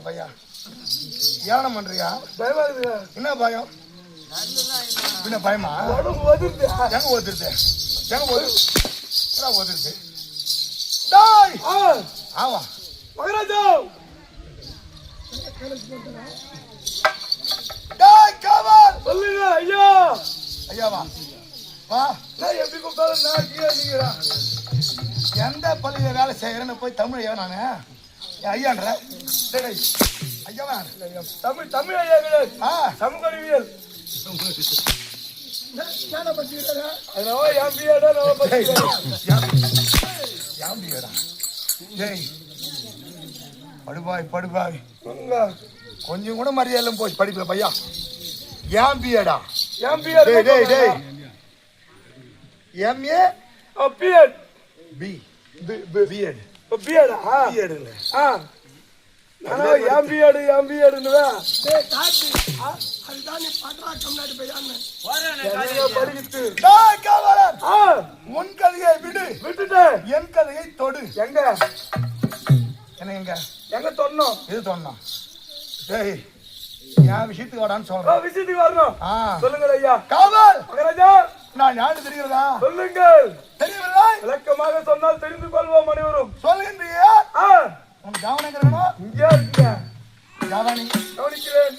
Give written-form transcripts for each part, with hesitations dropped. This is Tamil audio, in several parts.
பையா தியானம் பண்றியா? பயமா இருக்கு. என்ன பயம்? என்ன பயமா? எங்க ஓதிருது? எங்க ஓதிருது? டேய் ஆவா மகராஜா டேய் காவல் சொல்லுங்க ஐயா. ஐயாவா வா. நான் எப்படி கூப்பிட்டாலும் நான் கீழே நிக்கிறேன். எந்த பள்ளியில வேலை செய்யறேன்னு போய் தமிழ் ஐயா நானு ஐயான்ற ஐயாவா தமிழ் ஐயா கிடையாது. சமூக அறிவியல் படுபாய் கொஞ்சம் கூட மரியாதை போச்சு படிப்புல பையா. ஏன் பிஏடா? ஏன் BA? MA BEd B BEd பிஎடா? பிஎட் இல்ல. உன் கதையை விடு, விட்டுட்டு என் கதையை தொடு. எங்க என்ன எங்க எங்க தொடணும்? இது தொடணும். டேய் என் விஷயத்துக்கு வாடான்னு சொல்றேன். விஷயத்துக்கு வரணும். சொல்லுங்க ஐயா. காவல் மகராஜா நான் யாரு தெரிகிறதா? சொல்லுங்கள். தெரியவில்லை? விளக்கமாக சொன்னால் தெரிந்து கொள்வோம் அனைவரும். சொல்லுகின்றியா? உன் கவனம் இருக்கணும். இங்கே இருக்குங்க. கவனி கவனிக்கிறேன்.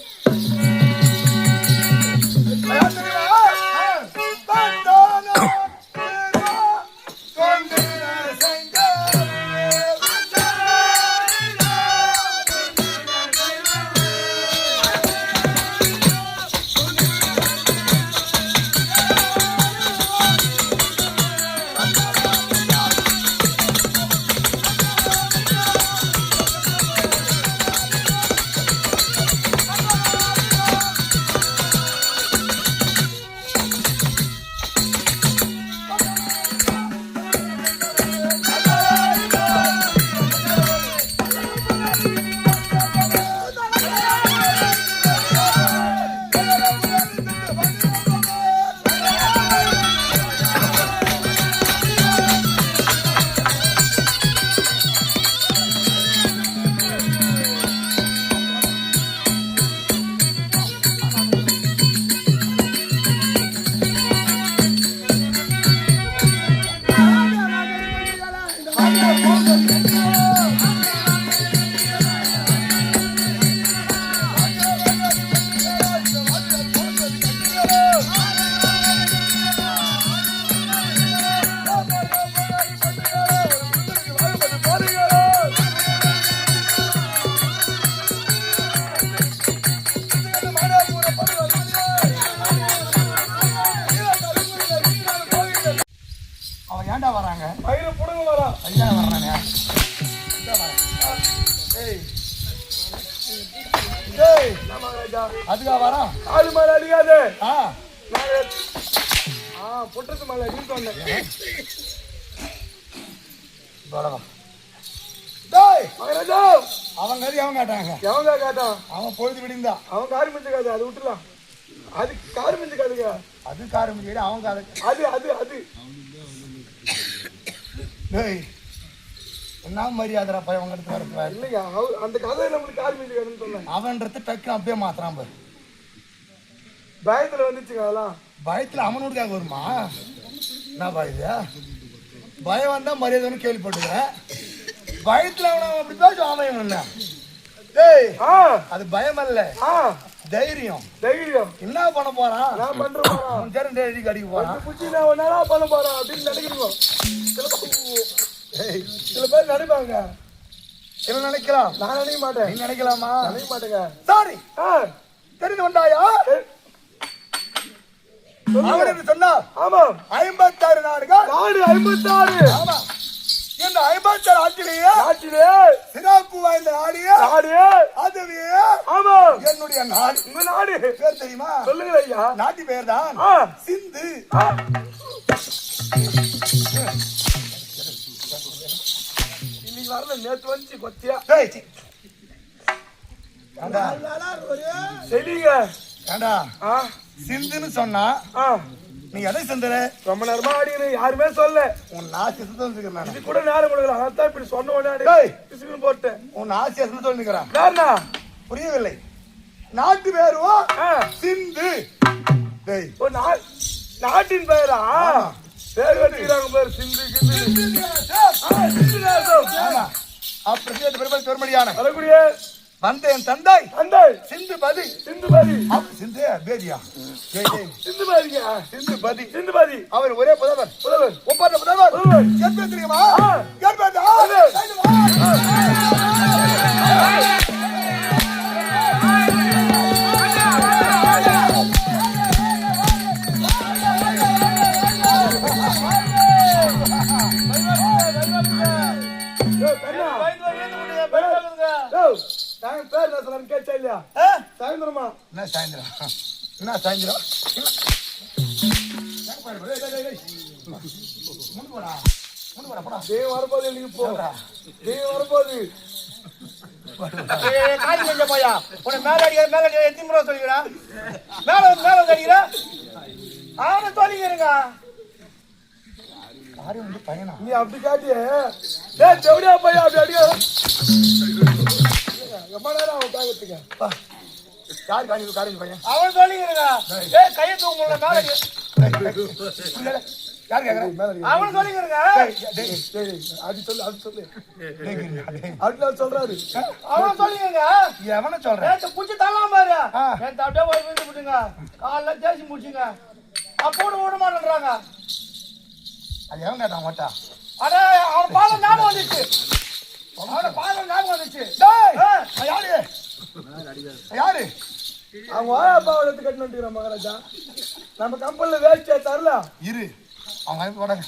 அதுக்கா வரோம். ஆளு மேல அடிக்காது. புட்டத்து மேல அடிக்க சொல்லலாம். டேய் மகராஜா அவன் கறி அவன் கேட்டாங்க. எவங்க கேட்டான்? அவன் பொழுது விடிந்தா. அவன் காரி மிஞ்ச காது, அது விட்டுலாம். அது காரி மிஞ்ச காதுங்க. அது காரு முடியாது அவன் காரு. அது அது அது டேய் என்ன மரியாதை பையன் அவங்க எடுத்து வரப்ப இல்லைங்க. அந்த கதை நம்மளுக்கு காரி மிஞ்ச காதுன்னு சொன்னேன். அவன்றது டக்கு அப்படியே மாத்திரான் பாரு. பயத்துல வந்துச்சுங்க அதெல்லாம். பயத்துல அவனோடுக்காக வருமா? என்ன பாயுது? பயம் வந்தா மரியாதைன்னு கேள்விப்பட்டுக்கிறேன். பயத்துல அவன் அப்படி பேசுவான். அவன் என்ன? டேய் அது பயம் அல்ல, தைரியம். தைரியம் என்ன பண்ண போறான்? நான் பண்றேன். தெரிஞ்ச எழுதி அடிக்க போறான். குச்சி நான் ஒன்னால பண்ண போறான் அப்படின்னு நினைக்கிறீங்க. சில பேர் நினைப்பாங்க. என்ன நினைக்கலாம்? நான் நினைக்க மாட்டேன். நீ நினைக்கலாமா? நினைக்க மாட்டேங்க. சாரி தெரிந்து கொண்டாயா? அவன் சொன்னார். ஆமா 56 நாடுகள். நாடு 56. ஆமா இந்த 56 நாட்டிலே சிறப்பு வாய்ந்த நாடு அதுவே. ஆமா என்னுடைய நாடு. உங்க நாடு பேர் தெரியுமா? சொல்லுங்க ஐயா. நாட்டு பேர் தான் சிந்து. இன்னைக்கு வரல, நேத்து வந்துச்சு கொத்தியா. சரிங்க ஏண்டா சிந்துன்னு சொன்னா நீ எதை சிந்துற? ரொம்ப நேரமா ஆடினு யாருமே சொல்ல. உன் நாசி சிந்து இது கூட நேரம் கொடுக்கல. அதான் இப்படி சொன்ன உடனே போட்டேன். உன் நாசி சிந்து சொல்லிக்கிறான். வேறா புரியவில்லை. நாட்டு பேருவோ சிந்து. நாட்டின் பெயரா? பேர் வச்சுக்கிறாங்க பேர் சிந்து பெருமதியான வரக்கூடிய வந்த என் தந்தை சிந்துபதி. சிந்துபதி சிந்து பேதியா? சிந்துபதிங்க. சிந்துபதி. சிந்துபதி அவர் ஒரே புதவர். புதவர் ஒப்பற்ற புதவர். எப்படி தெரியுமா? பேர் கேட்டா இல்லையா? சாயந்தரமா என்ன சாயந்தரம்? என்ன சாயந்தரம்? வரப்போது எனக்கு போடா. வரப்போது போயா உன மேல மேல எத்தி முறை சொல்லிக்கிறா. மேல மேல அடிக்கிறா. அவனை சொல்லிக்கிறேங்க. பையனா நீ அப்படி காட்டிய எப்படியா பையா அப்படி அடிக்க ரொம்ப நேரம் அவன் காயத்துங்க. யாரு காணி காரணம் பையன்? அவன் சொல்லிக்கிறேங்க. கையை தூங்க மேல யாரு கேக்குறேன்? அவன் சொல்லிக்கிறேங்க. அது சொல்லு அது சொல்லு அப்படிலாம் சொல்றாரு. அவன் சொல்லிக்கிறேங்க. எவனை சொல்றேன்? புடிச்சு தரலாம் பாரு. அப்படியே போய் விழுந்து விட்டுங்க. காலைல தேசி முடிச்சுங்க. அப்போ விட மாட்டேன்றாங்க. அது எவன் கேட்டான் மாட்டா? அட அவன் பாலம் ஞாபகம் வந்துச்சு. அவனோட பாலம் ஞாபகம் வந்துச்சு. யாரு யாரு? அவங்க ஓயாப்பாவை எடுத்து கட்டி வந்துக்கிறான் மகாராஜா. நம்ம கம்பெனில வேஸ்டே தரல. இரு அவங்க போடாங்க.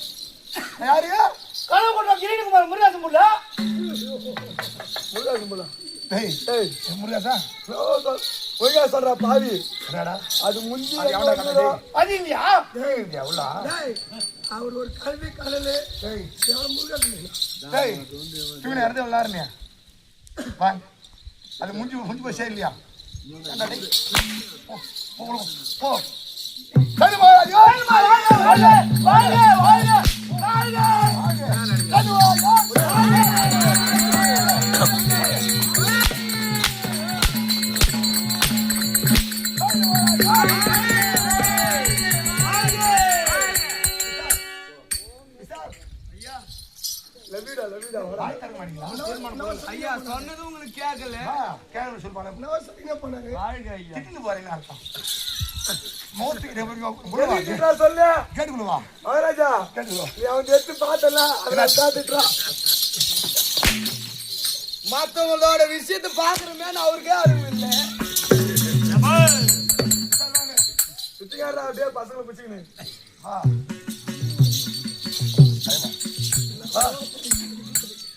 யாரு? கனவு கொண்டா கிரீடகுமார் முருகாசம் புள்ள. முருகாசம் புள்ள. முருகாசா ஒழுங்கா சொல்றா பாவி. அது முஞ்சி அது இல்லையா? அவர் ஒரு கல்வி கடலு இறந்து விளாருனியா? அது முஞ்சி முஞ்சி போய் சரி இல்லையா? போ ஐயா சொன்னது உங்களுக்கு கேட்கல. கேட்கல சொல்லுவாங்க. மத்தவங்களோட விஷயத்தை பாக்குறமே அவருக்கே அறிவு இல்லை. அப்படியே பசங்களை பிடிச்சிக்கணும்.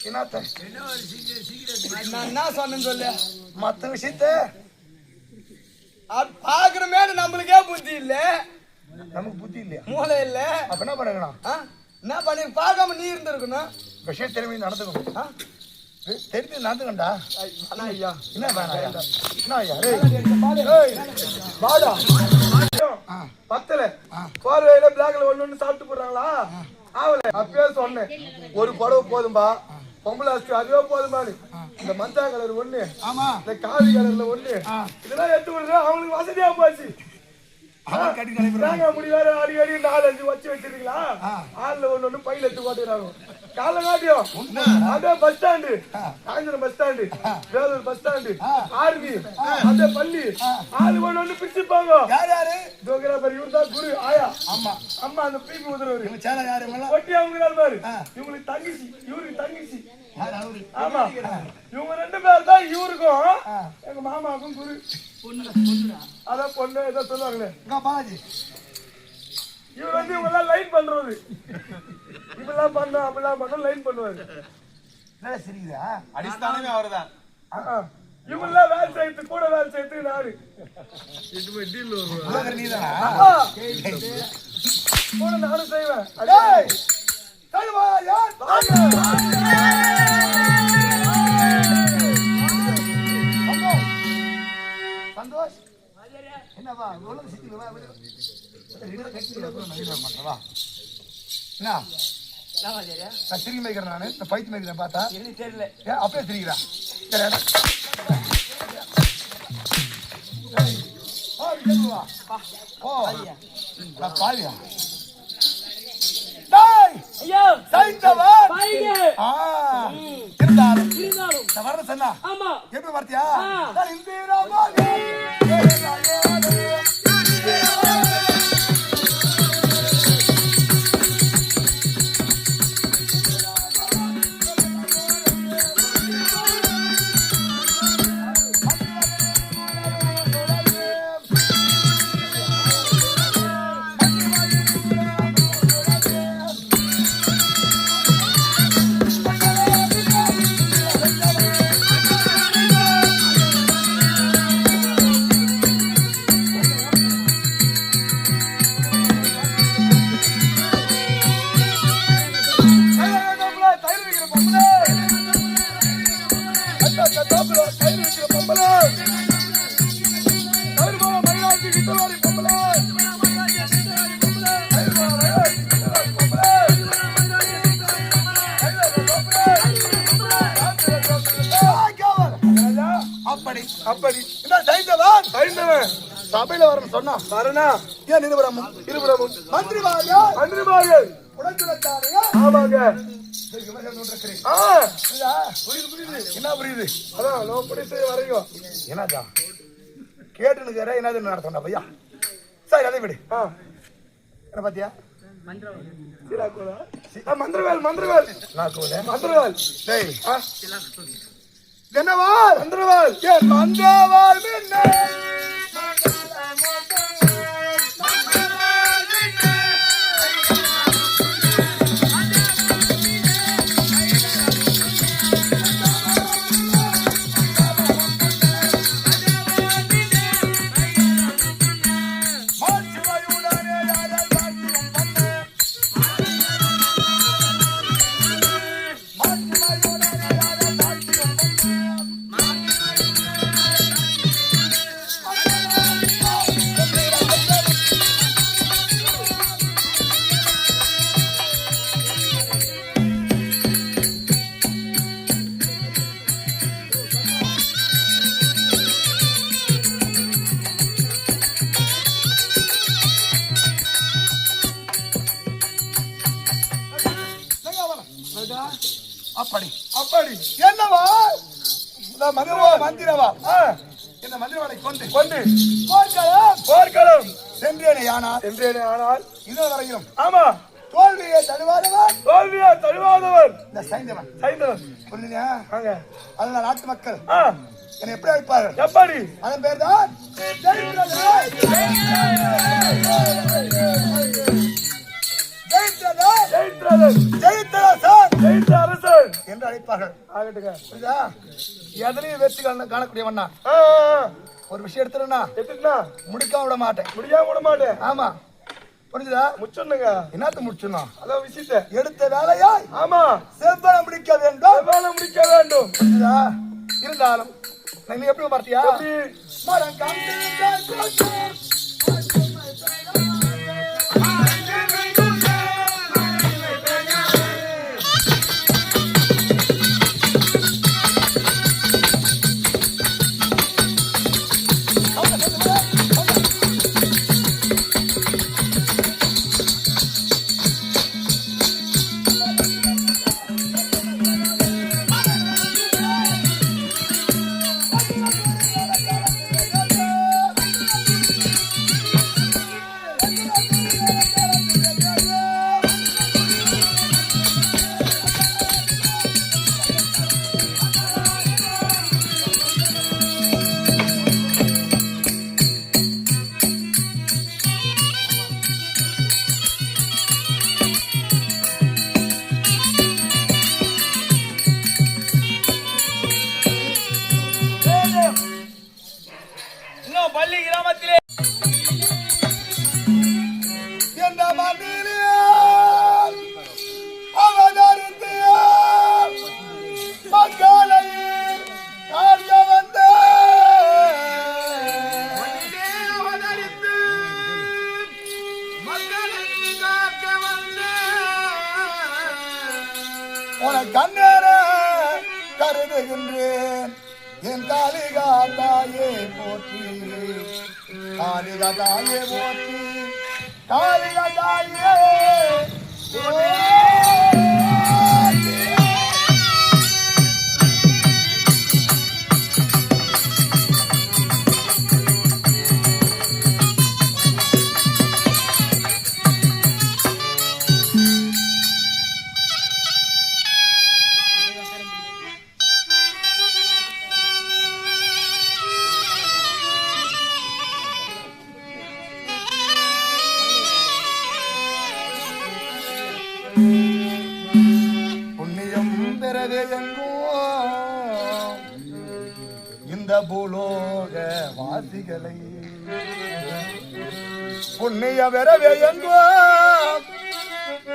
என்ன சொன்னு சொல்லு. மத்த விஷயத்த பாக்குறமே நம்மளுக்கே புத்தி இல்ல. நமக்கு புத்தி இல்லையா? மூளை இல்ல. அப்ப என்ன பண்ணணும்? என்ன பண்ணி பார்க்காம நீ இருந்திருக்கணும். விஷயம் தெரிவி நடந்துக்கணும். தெரிஞ்சு நடந்துக்கண்டா. ஐயா என்ன வேணாம் என்ன ஐயா பாடா பத்தல பார்வையில பிளாக்ல ஒண்ணு சாப்பிட்டு போடுறாங்களா? ஆவல அப்பயே சொன்னேன் ஒரு புடவை போதும்பா, பொம்பளை அதுவே போதும்பாரு. இந்த மஞ்சா கலர் ஒண்ணு, இந்த காவி கலர்ல ஒண்ணு, இதெல்லாம் எடுத்து விடுறேன். அவங்களுக்கு வசதியா போச்சு. முடி வேற அடிக்கடி 4-5 வச்சு வச்சிருக்கீங்களா? ஆள்ல ஒண்ணு பையில எடுத்து போட்டுக்கிறாங்க. காலை காட்டியும் அதே bus stand, Kanchiram bus stand, Vellore bus stand, army, அதே பள்ளி, ஆளு ஒண்ணு பிடிச்சிருப்பாங்க. இவரு தான் குரு ஆயா. அம்மா அந்த பீப்பி உதவுறவர் ஒட்டி அவங்க பாரு. இவங்களுக்கு தங்கிச்சு, இவருக்கு தங்கிச்சு. ஆமா இவங்க 2 பேர் தான் இவருக்கும் எங்க மாமாவுக்கும் குரு. அதான் பொண்ணு ஏதோ சொல்லுவாங்களே பாலாஜி. இவர் வந்து இவங்க எல்லாம் லைன் பண்றது. இப்பெல்லாம் பண்ணோம் அப்படிலாம் பண்ணோம் லைன் பண்ணுவாரு. சரிங்களா அடிஸ்தானமே அவர்தான். இவங்கெல்லாம் வேலை செய்யறது கூட வேலை செய்யறது நானு. கூட நானும் செய்வேன். சந்தோஷ் என்னவா நான் சிரிக்க மேய்க்கிறேன். நானு இந்த பைத்து மேய்க்கிறேன் பார்த்தா தெரியல. அப்படியே சிரிக்கிறான். பாலியா வர சொன்னா எப்படி பார்த்தியா? அப்படி சபையில வரணும் சொன்னா வரனா ஏன் இருபுறமும் மந்திரிமார்கள் உடன்பிறந்தாரையா? ஆமாங்க. என்ன புரியுது? அதான் லோ பிடிச்சு வரையும் என்னதா கேட்டுனுக்கிற என்னது நடத்தா பையா. சரி அதை விடு. என்ன பாத்தியா? மந்திரவேல் மந்திரவேல் மந்திரவேல் என்னவா மந்திரவேல் ஏன் மந்திரவால் அப்படி அப்படி என்னவா மந்திரவா இந்த மந்திரவாளை கொண்டு போர்க்களம் சென்றேனே ஆனால் இன்னொரு வரையிலும் ஆமா தோல்வியை தழுவாதவர் இந்த சைந்தவன் புரியுதா? அதனால நாட்டு மக்கள் என்னை எப்படி அழைப்பார்கள்? எப்படி? அதன் பேர் தான் என்று அழைப்பார்கள். எதனையும் வெற்றி காணக்கூடியவண்ணா ஒரு விஷயம் எடுத்துனா முடிக்காம விட மாட்டேன். ஆமா புரிஞ்சுதா? முச்சொன்னுங்க. என்னத்த முடிச்சணும்? அதான் விஷயத்தை எடுத்த வேலையா ஆமா செவ்வனம் முடிக்க வேண்டும். வேலை முடிக்க வேண்டும். புரிஞ்சுதா? இருந்தாலும் நீ எப்படி பார்த்தியா? எப்படி? மரம் காமிச்சு பள்ளி கிராமத்திலே எந்த மண்ணிலே அவதரித்து மக்களை காக்க வந்த அவதரித்து மக்களை காக்க வந்த உனக்கு கண்ணேற கருதுகின்றேன் என் காளிகா தாயே போற்றி காளிகா தாயே போற்றி காளிகா தாயே புண்ணியம் பெறவே எங்கும் இந்த பூலோக வாசிகளை புண்ணியம் பெறவே எங்கும்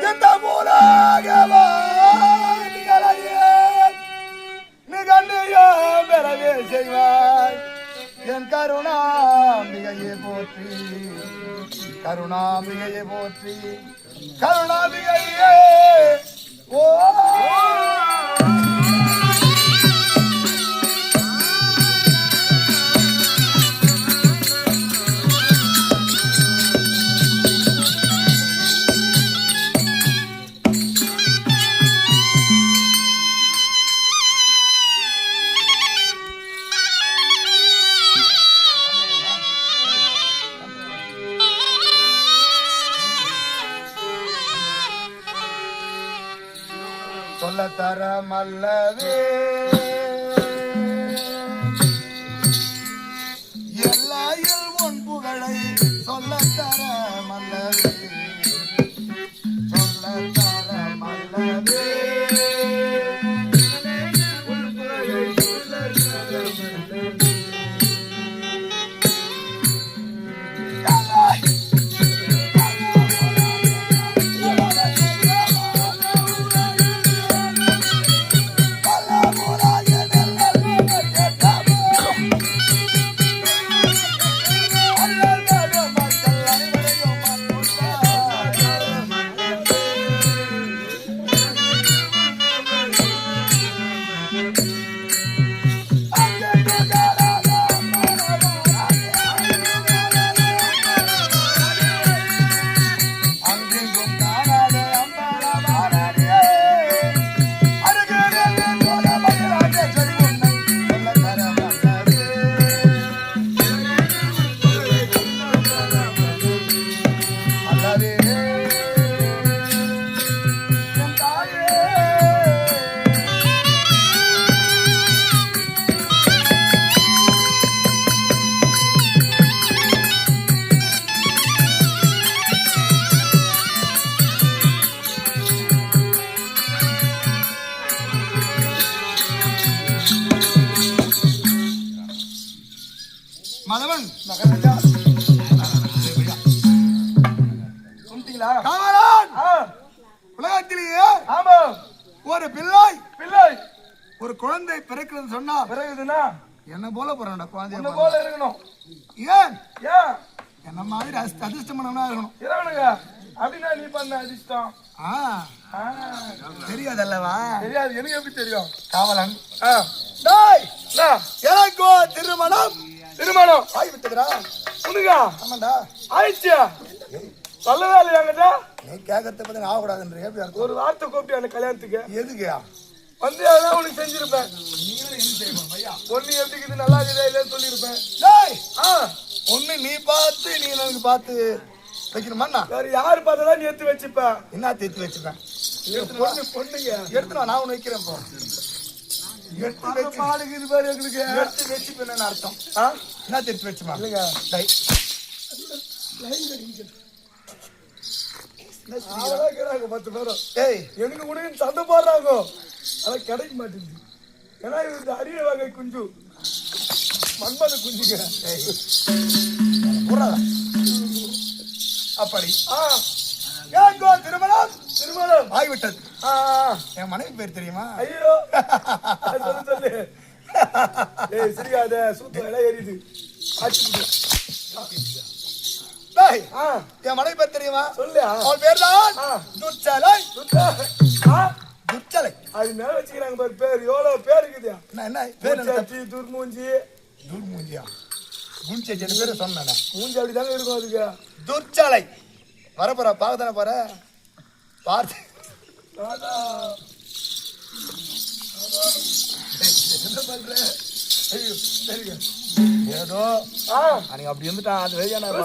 இந்த பூலோக வாசிகளையே நிகழ்நியம் பெறவே செய்வாய் என் கருணாம்பிகையை போற்றி கருணாம்பிகையை போற்றி கருணாம்பிகையே ஓ சொல்லத்தர மல்லவே எல்லாயில் உன் புகழை சொல்லத்தர மல்லவே சொல்லத்தர மல்லவே மதவன் மகராஜா பாத்தீங்களா? காவலன் உலகத்திலேயே ஆமா ஒரு பிள்ளை பிள்ளை ஒரு குழந்தை பிறக்கிறது சொன்னா பிறகுதுன்னா என்ன போல போறான்டா குழந்தைய என்ன போல இருக்கணும். ஏன் ஏன் என்ன மாதிரி அதிர்ஷ்டமானவனா இருக்கணும் இறவனுங்க அப்படின்னா நீ பண்ண அதிர்ஷ்டம் தெரியாதல்லவா? தெரியாது. எனக்கு எப்படி தெரியும்? காவலன் டேய் எனக்கோ திருமணம் திருமணம் ஆகிவிட்டதுடா. உனக்கா? ஆமாண்டா. ஆயிடுச்சு. சொல்லவே இல்லையாங்கடா. நீ கேட்கறத பத்தி ஆகக்கூடாதுன்ற எப்படி அர்த்தம்? ஒரு வார்த்தை கூப்பிட்டு அந்த கல்யாணத்துக்கு எதுக்கு வந்து அதான் உனக்கு செஞ்சிருப்பேன். பொண்ணு எப்படி இருக்குது நல்லா இருக்குதா இல்லைன்னு சொல்லியிருப்பேன். ஒண்ணு நீ பார்த்து நீ எனக்கு பார்த்து வைக்கணுமா? வேற யாரு பார்த்தா நீ எடுத்து வச்சுப்ப? என்ன தேர்த்து வச்சுப்பேன்? பொண்ணுங்க எடுத்துனா நான் ஒண்ணு வைக்கிறேன். இப்போ எடுத்து வச்சு பாடுக்குது பாரு எங்களுக்கு. எடுத்து வச்சுப்பேன்னு அர்த்தம். என்ன தேர்த்து வச்சுமா? இல்லைங்க பத்து பேரும் எனக்கு உனக்கு சண்டை போடுறாங்க. அதான் கிடைக்க மாட்டேங்குது. ஏன்னா இது அரிய வகை குஞ்சு மன்மத குஞ்சுங்க. அப்படி திருமணம் திருமணம் ஆகிவிட்டது. என் மனைவி பேர் தெரியுமா? ஐயோ சொல்லு சொல்லு. சரியாத சூத்த இடம் எரியுது. என் மனைவி பேர் தெரியுமா? சொல்லு. அவள் பேர் தான் துர்ச்சலை. துர்ச்சலை அது மேல வச்சுக்கிறாங்க பாரு பேர். எவ்வளவு பேர் இருக்குது. என்ன பேர்? துர்மூஞ்சி. துர்மூஞ்சியா? மூஞ்சி பேர் சொன்ன மூஞ்சி அப்படிதாங்க இருக்கும் அதுக்கு. துர்ச்சலை வரப்போற பார்க்க தானே போற பார்த்து என்ன பண்ற? ஏதோ அன்னைக்கு அப்படி இருந்துட்டான். அது வெளியே நான்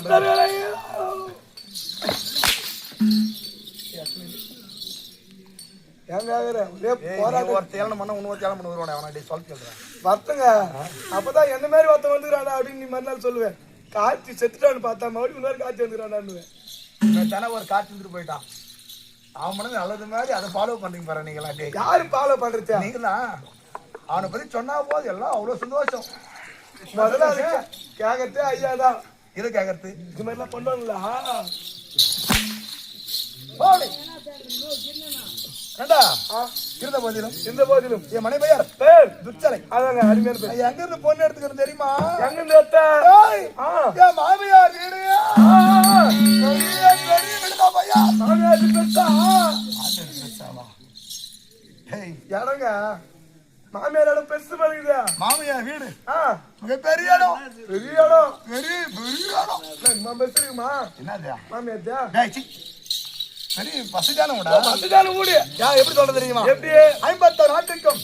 அப்பதான் என்ன மாதிரி ஒருத்தன் வந்துக்கிறானா அப்படின்னு நீ மறுநாள் சொல்லுவேன். காய்ச்சி செத்துட்டான்னு பார்த்தா மறுபடியும் இன்னொரு காய்ச்சி வந்துக்கிறான்னு ஒரு காய்ச்சி வந்துட்டு போயிட்டான். அவன் மனது நல்லது மாதிரி அதை ஃபாலோ பண்றீங்க பாரு. நீங்களா யாரு ஃபாலோ பண்றது? நீங்களா அவனை பத்தி சொன்னா போது எல்லாம் அவ்வளவு சந்தோஷம். முதல்ல கேட்கறதே ஐயாதான். இதை கேட்கறது இது மாதிரிலாம் பண்ணுவாங்களா? இருந்த போதிலும் இந்த போதிலும் என் மனை பெயர் பேர் துர்ச்சலை. அதாங்க அருமையான பேர். எங்க இருந்து பொண்ணு எடுத்துக்கிறது தெரியுமா? எங்க இருந்து என் மாமியார் வீடு. மாமியார் பெருசா இடங்க. மாமியார் இடம் பெருசு பண்ணுது. மாமியார் வீடு மிகப்பெரிய இடம். பெரிய இடம். பெரிய பெரிய இடம். பெருசு இருக்குமா? என்னது மாமியார் சரி பசுதான ஊடா? பசுதான ஊடு. எப்படி சொல்றது தெரியுமா? எப்படி? 50 நாட்டுக்கும்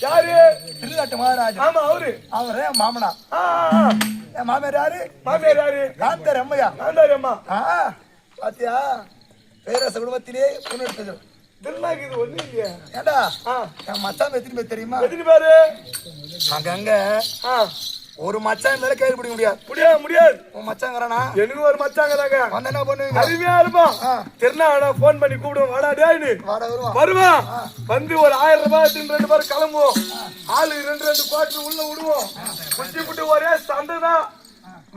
யாரு? திருநாட்டு மகாராஜா. ஆமா அவரு. அவரு மாமனா. என் மாமியார் யாரு? மாமியார் யாரு? காந்தாரி அம்மையா. காந்தாரி அம்மா. பாத்தியா பேரரச குடும்பத்திலே பொண்ணு எடுத்தது. இது ஒண்ணு இல்லையா? ஏண்டா என் மச்சான் எத்தனை பேர் தெரியுமா? எத்தனை பேரு? அங்கங்க ஒரு மச்சான் மேல கையில் பிடிக்க முடியாது. முடியாது. உன் மச்சாங்கிறானா? எனக்கு ஒரு மச்சாங்கிறாங்க. வந்து என்ன பண்ணுவீங்க? அருமையா இருப்பான். திருநாளா போன் பண்ணி கூப்பிடுவோம். வாடா டேய்னு. வருவான். வந்து ஒரு 1000 ரூபாய் 2 பேர் கிளம்புவோம். ஆளு 2 குவார்டர் உள்ள விடுவோம். குச்சி புட்டு ஒரே சண்டை தான்.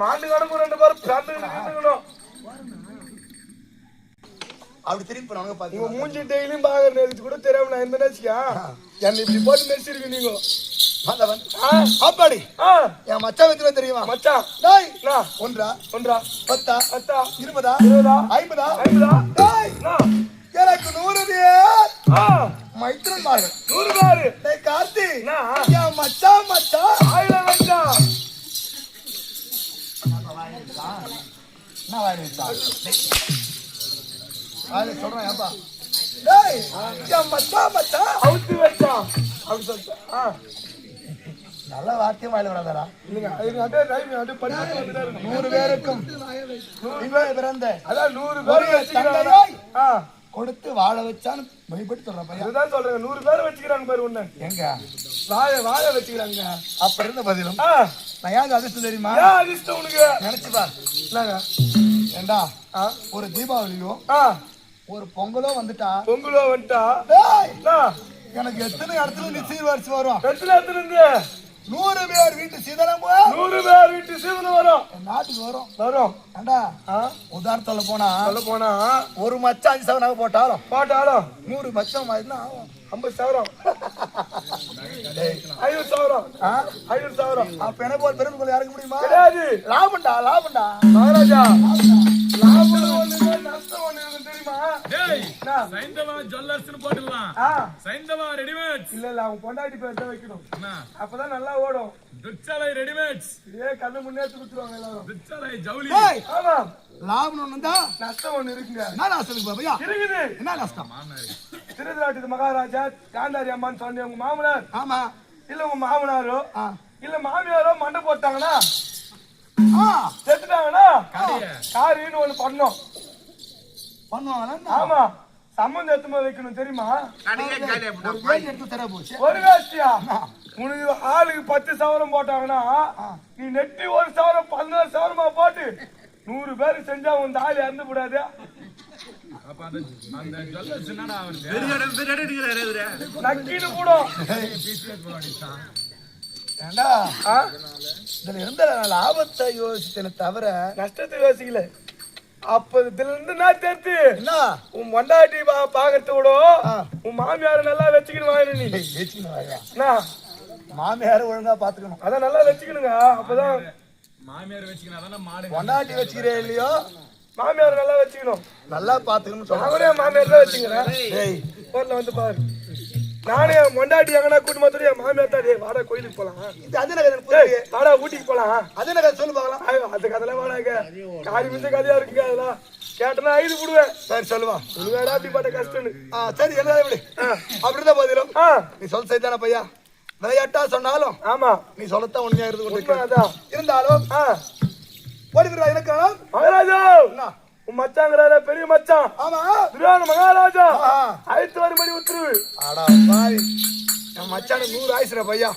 மாண்டு கணக்கு 2 பேர் பிறந்துக்கணும். அப்படி திரும்பி போனவங்க பாத்தீங்க. உங்க மூஞ்சி டெய்லியும் பாக்குற நேரத்து கூட தெரியாம நான் என்ன நினைச்சியா? என்ன இப்படி போட்டு நெரிச்சிருக்கு நீங்க. அப்படி என் மச்சான் எத்தனை தெரியுமா? மச்சான் ஒன்றா 10 20 50 எனக்கு 100 பேர் மைத்திரன்மார்கள். 100 பேர். கார்த்தி என் மச்சான் மச்சான் 1000 மச்சான். என்ன வாங்கி சொல்றேன். ஏப்பா என் மச்சான் மச்சான் அவுத்து வச்சான் அப்படி சொல்லிட்டு நல்ல வார்த்தையும் வாயில வராதா? 100 பேருக்கும் பிறந்த 100 பேர் கொடுத்து வாழ வச்சான்னு பயப்பட்டு சொல்றேன். இதுதான் சொல்றேன். 100 பேர் வச்சுக்கிறாங்க பாரு. ஒண்ணு எங்க வாழ வச்சுக்கிறாங்க. அப்ப இருந்த பதிலும் நான் யாரு அதிர்ஷ்டம் தெரியுமா? அதிர்ஷ்டம் உனக்கு நினைச்சுப்பா. ஏண்டா ஒரு தீபாவளியோ ஒரு பொங்கலோ வந்துட்டா எனக்கு எத்தனை இடத்துல நிச்சயம் வரிசை வரும். எத்தனை இடத்துல இருந்து 100 பேர் வீட்டு சீதனம் 100 பேர் வீட்டு சீதனம் வரும். நாட்டுக்கு வரும். வரும். ஏண்டா உதாரணம் சொல்ல போனா ஒரு மச்சம் 5 சவரனாக போட்டாலும் 100 மச்சம் ஆயிடுனா 50,000 5,000 5,000. அப்ப என்ன போல் பெருமைக்குள்ள இறக்க முடியுமா? கிடையாது. லாபம்டா மகாராஜா லாபம் ஒண்ணு நஷ்டம் ஒண்ணு இருக்கு தெரியுமா? சைந்தவா ஜுவல்லர்ஸ்னு போட்டுடலாம். சைந்தவா ரெடிமேட்ஸ். இல்ல அவன் பொண்டாட்டி பேர் தான் வைக்கணும். அப்பதான் நல்லா ஓடும். துச்சலை ரெடிமேட்ஸ். இதே கண்ணு முன்னேற்றி குடுத்துருவாங்க எல்லாரும். துச்சலை ஜவுளி. ஆமா. லாபம் ஒண்ணுதா நஷ்டம் ஒண்ணு இருக்குங்க. என்ன நஷ்டம் பாபையா? இருக்குது. என்ன நஷ்டம்? திருதராட்டி மகாராஜா காந்தாரி அம்மான்னு சொன்ன உங்க மாமனார். ஆமா. இல்ல உங்க மாமனாரோ இல்ல மாமியாரோ மண்டை போட்டாங்கன்னா செத்துட்டாங்கன்னா காரின்னு ஒண்ணு பண்ணோம். பண்ணுவாங்களா? ஆமா. சம்பந்தம் எடுத்து வைக்கணும் தெரியுமா? எடுத்து தர போச்சு. ஒரு வேஷ்டியா உனக்கு ஆளுக்கு 10,000 போட்டாங்கன்னா நீ நெட்டி 1,000 14,000 போட்டு 100 பேருக்கு செஞ்சா உன் தாலி அறந்து கூடாது. நக்கின்னு கூட இதுல இருந்த லாபத்தை யோசிச்சேன் தவிர நஷ்டத்தை யோசிக்கல. அப்ப இதுல இருந்து நான் தெரிஞ்சு உன் மண்டாட்டி பாக்கறது கூட உன் மாமியார நல்லா வச்சுக்கணும் வாங்க. நீ வச்சுக்கணும் மாமியார ஒழுங்கா பாத்துக்கணும். அதான் நல்லா வச்சுக்கணுங்க. அப்பதான் மாமியார் வச்சுக்கணும். பொண்டாட்டி வச்சுக்கிறே இல்லையோ மாமியார நல்லா வச்சுக்கணும். நல்லா பாத்துக்கணும் சொல்றேன். அவரே மாமியார் தான் வச்சுக்கிறேன். போர்ல வந்து பாரு. நானே மொண்டாட்டி எங்கன்னா கூட்டு மாத்திரம் என் மாமியார் தான் வாடா கோயிலுக்கு போலாம். வாடா ஊட்டிக்கு போலாம். அது என்ன சொல்லு பாக்கலாம். அது கதெல்லாம் வாடாங்க. காரி மிஞ்ச கதையா இருக்குங்க. அதெல்லாம் கேட்டனா ஐது விடுவேன். சரி சொல்லுவா. சொல்லுவேடா அப்படிப்பட்ட கஷ்டம்னு. சரி என்ன விடு. அப்படிதான் பதிலும். நீ சொல்ல சரிதான பையா? விளையாட்டா சொன்னாலும் ஆமா நீ சொல்லத்தான் உண்மையா இருந்து கொண்டு இருந்தாலும் ஓடிக்கிறா எனக்கு மகாராஜா உன் மச்சாங்கிறார பெரிய மச்சான். ஆமா துரியோதன மகாராஜா அழைத்து வரும்படி உத்தரவு. ஆடா பாவி என் மச்சான 100 ஆயிசுற பையா.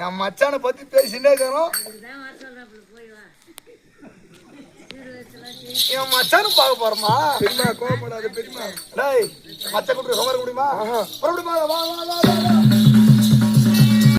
என் மச்சான பத்தி பேசிட்டே இருக்கணும். என் மச்சானு பார்க்க போறோமா? பெரியமா கோவப்படாது பெரியமா. டேய் மச்ச கூட்டு சமர முடியுமா? மறுபடியும் வா வா வா வா.